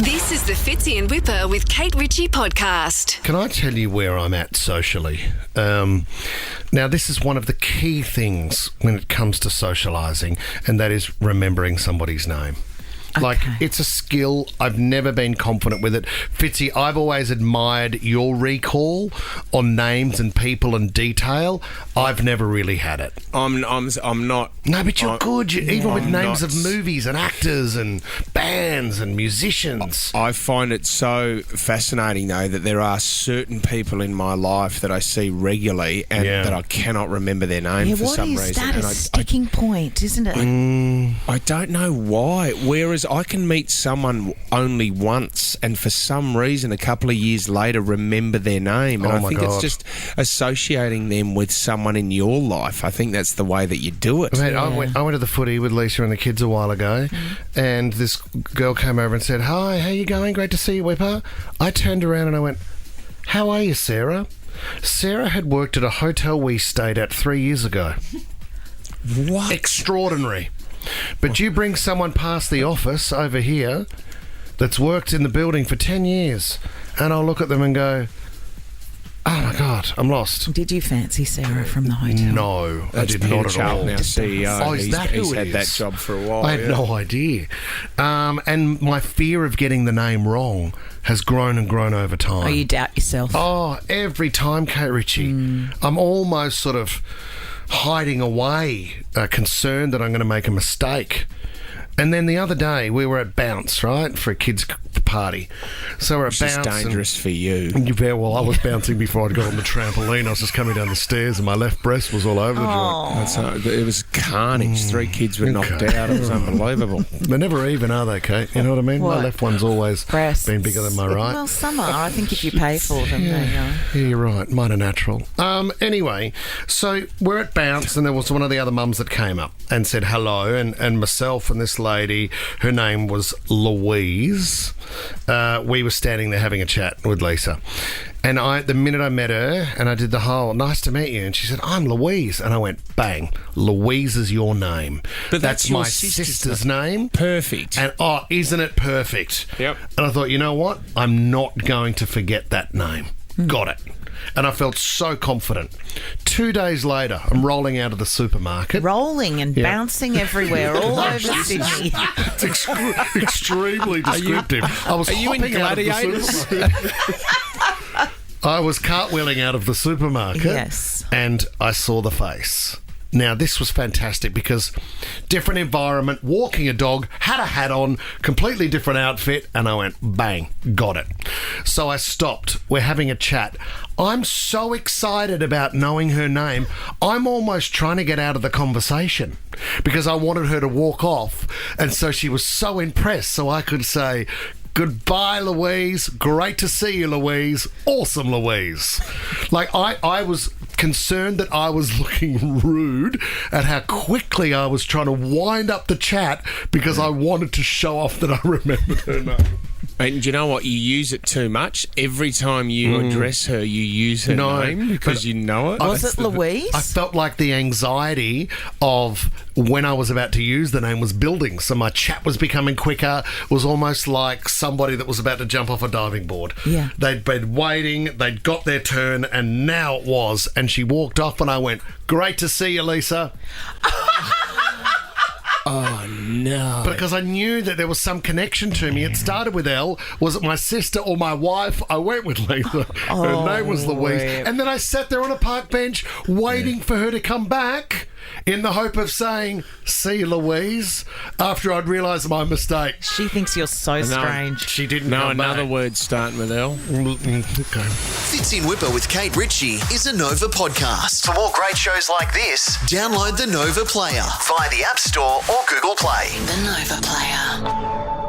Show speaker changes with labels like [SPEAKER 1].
[SPEAKER 1] This is the Fitzy and Whipper with Kate Ritchie podcast.
[SPEAKER 2] Can I tell you where I'm at socially? Now, this is one of the key things when it comes to socialising, and that is remembering somebody's name. Like, it's a skill. I've never been confident with it. Fitzy, I've always admired your recall on names and people and detail. I've never really had it.
[SPEAKER 3] I'm not.
[SPEAKER 2] No, but you're good. Even with
[SPEAKER 3] I'm
[SPEAKER 2] names
[SPEAKER 3] not.
[SPEAKER 2] of movies and actors and bands and musicians.
[SPEAKER 3] I find it so fascinating, though, that there are certain people in my life that I see regularly and that I cannot remember their name for some reason.
[SPEAKER 4] What is that? A sticking point, isn't it?
[SPEAKER 3] I don't know why. Whereas I can meet someone only once and for some reason a couple of years later remember their name. And I think it's just associating them with someone in your life. I think that's the way that you do it.
[SPEAKER 2] Mate, I went to the footy with Lisa and the kids a while ago, and this girl came over and said, "Hi, how you going? Great to see you, Whipper." I turned around and I went, "How are you, Sarah?" Sarah had worked at a hotel we stayed at 3 years ago.
[SPEAKER 3] What?
[SPEAKER 2] Extraordinary. But you bring someone past the office over here that's worked in the building for 10 years, and I'll look at them and go, "Oh my God, I'm lost."
[SPEAKER 4] Did you fancy Sarah from the hotel?
[SPEAKER 2] No, I did not at all.
[SPEAKER 3] Now CEO.
[SPEAKER 2] Oh, is that
[SPEAKER 3] he's
[SPEAKER 2] who it
[SPEAKER 3] had
[SPEAKER 2] is?
[SPEAKER 3] that job for a while.
[SPEAKER 2] I had no idea. And my fear of getting the name wrong has grown and grown over time.
[SPEAKER 4] Oh, you doubt yourself?
[SPEAKER 2] Oh, every time, Kate Ritchie. I'm almost sort of hiding away, concerned that I'm going to make a mistake. And then the other day, we were at Bounce, right, for a kids' party. So we're at
[SPEAKER 3] It's
[SPEAKER 2] Bounce.
[SPEAKER 3] dangerous for you.
[SPEAKER 2] Yeah, well, I was bouncing before I'd got on the trampoline. I was just coming down the stairs and my left breast was all over the joint.
[SPEAKER 3] It was carnage. 3 kids were knocked out. It was unbelievable.
[SPEAKER 2] They're never even, are they, Kate? You know what I mean?
[SPEAKER 4] What?
[SPEAKER 2] My left one's always
[SPEAKER 4] Breasts.
[SPEAKER 2] been bigger than my right.
[SPEAKER 4] Well, some are. I think if you pay for them, they are.
[SPEAKER 2] Yeah, you're right. Mine are natural. Anyway, so we're at Bounce and there was one of the other mums that came up and said hello, and myself and this lady, her name was Louise. We were standing there having a chat with Lisa. And the minute I met her and I did the whole, "Nice to meet you," and she said, "I'm Louise." And I went, bang, Louise is your name.
[SPEAKER 3] But that's
[SPEAKER 2] my
[SPEAKER 3] your
[SPEAKER 2] sister's name.
[SPEAKER 3] Perfect.
[SPEAKER 2] And, isn't it perfect?
[SPEAKER 3] Yep.
[SPEAKER 2] And I thought, you know what? I'm not going to forget that name. Got it. And I felt so confident. 2 days later, I'm rolling out of the supermarket.
[SPEAKER 4] Rolling and bouncing everywhere, all over Sydney.
[SPEAKER 2] It's extremely descriptive. I was
[SPEAKER 3] Are you in
[SPEAKER 2] hopping out of the
[SPEAKER 3] Gladiators?
[SPEAKER 2] supermarket. I was cartwheeling out of the supermarket.
[SPEAKER 4] Yes.
[SPEAKER 2] And I saw the face. Now, this was fantastic because different environment, walking a dog, had a hat on, completely different outfit, and I went, bang, got it. So I stopped. We're having a chat. I'm so excited about knowing her name, I'm almost trying to get out of the conversation because I wanted her to walk off. And so she was so impressed, so I could say, "Goodbye, Louise. Great to see you, Louise. Awesome, Louise." Like, I was concerned that I was looking rude at how quickly I was trying to wind up the chat because I wanted to show off that I remembered her name.
[SPEAKER 3] And you know what? You use it too much. Every time you address her, you use her name because you know it.
[SPEAKER 4] Was it Louise?
[SPEAKER 2] I felt like the anxiety of when I was about to use the name was building, so my chat was becoming quicker. It was almost like somebody that was about to jump off a diving board.
[SPEAKER 4] Yeah.
[SPEAKER 2] They'd been waiting, they'd got their turn, and now it was. And she walked off and I went, "Great to see you, Lisa."
[SPEAKER 3] Oh, no.
[SPEAKER 2] Because I knew that there was some connection to me. It started with L. Was it my sister or my wife? I went with Lisa. Her name was Louise. And then I sat there on a park bench waiting for her to come back in the hope of saying, "See you, Louise," after I'd realised my mistake.
[SPEAKER 4] She thinks you're so strange.
[SPEAKER 2] She didn't
[SPEAKER 3] No,
[SPEAKER 2] come
[SPEAKER 3] another
[SPEAKER 2] back.
[SPEAKER 3] word starting with L.
[SPEAKER 2] Okay.
[SPEAKER 5] Fitzy and Whipper with Kate Ritchie is a Nova podcast. For more great shows like this, download the Nova Player via the App Store or Google Play.
[SPEAKER 1] The Nova Player.